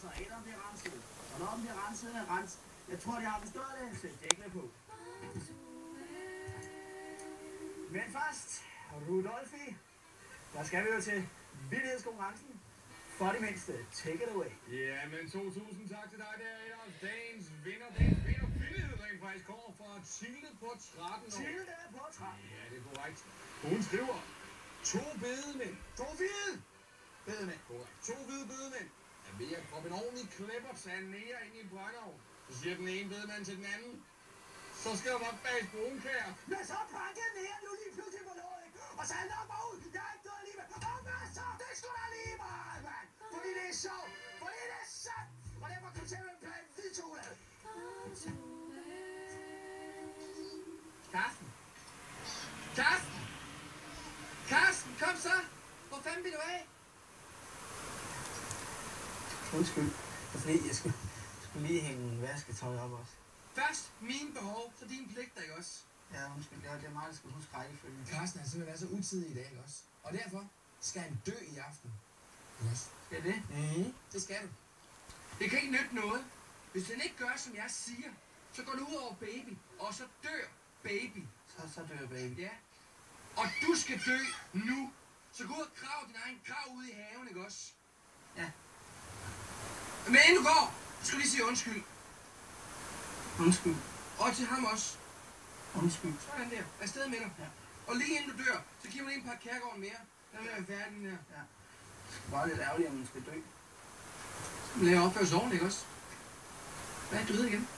sig, ind om det er renset. Og når den bliver renset, jeg tror, de har forstået det, sæt dækkene på. Men først, Rudolfi, der skal vi jo til vildhedskonkurrencen. For de mindste, take it away. Ja, men 2000 tak til dig, der er dagens vinder. Dagens vinder, vildhed rent faktisk kommer fra Tilde på 13 år. Tilde på 13. Ja, det er korrekt. Hun skriver, 2 bedemænd. 2 hvide bedemænd. Korrekt. 2 hvide bedemænd er ved at proppe en ordentlig klippersand nære ind i en brændeovn. Så siger den ene bedemand til den anden, så skal der nok bages brunkær. Men så pakkede nære nu lige pludselig på låget, ikke? Og så er nok bare ud. Jeg er ikke død alligevel. Og hvad så? Det er sgu da lige meget, mand. Fordi det er sjovt. Fordi det er sandt. Og derfor kan du til en plan hvid chokolade. Karsten? Karsten? Karsten, kom så! Hvor fanden vil du af? Undskyld. Det er fordi, jeg skulle lige hænge vasketøj op også. Først mine behov, så din pligter, ikke også? Ja, undskyld. Det er meget, der skulle huske rækkefølgen. Karsten har simpelthen været så utidig i dag, ikke også? Og derfor skal han dø i aften. Ikke også? Skal det? Det skal du. Det kan ikke nytte noget. Hvis den ikke gør, som jeg siger, så går det ud over baby, og så dør baby. Så dør baby. Ja. Og du skal dø nu. Så gå ud og grav din egen grav ude i haven, ikke også? Ja. Men inden du går, så skal du lige sige undskyld. Undskyld. Og til ham også. Undskyld. Sådan der. Afsted med dig. Ja. Og lige inden du dør, så giver man en par kærgården mere. Der vil være færdig den her. Ja. Det er bare lidt ærgerligt, at man skal dø. Man laver opførsel ordentligt, ikke også? Hvad er det, du hedder igen?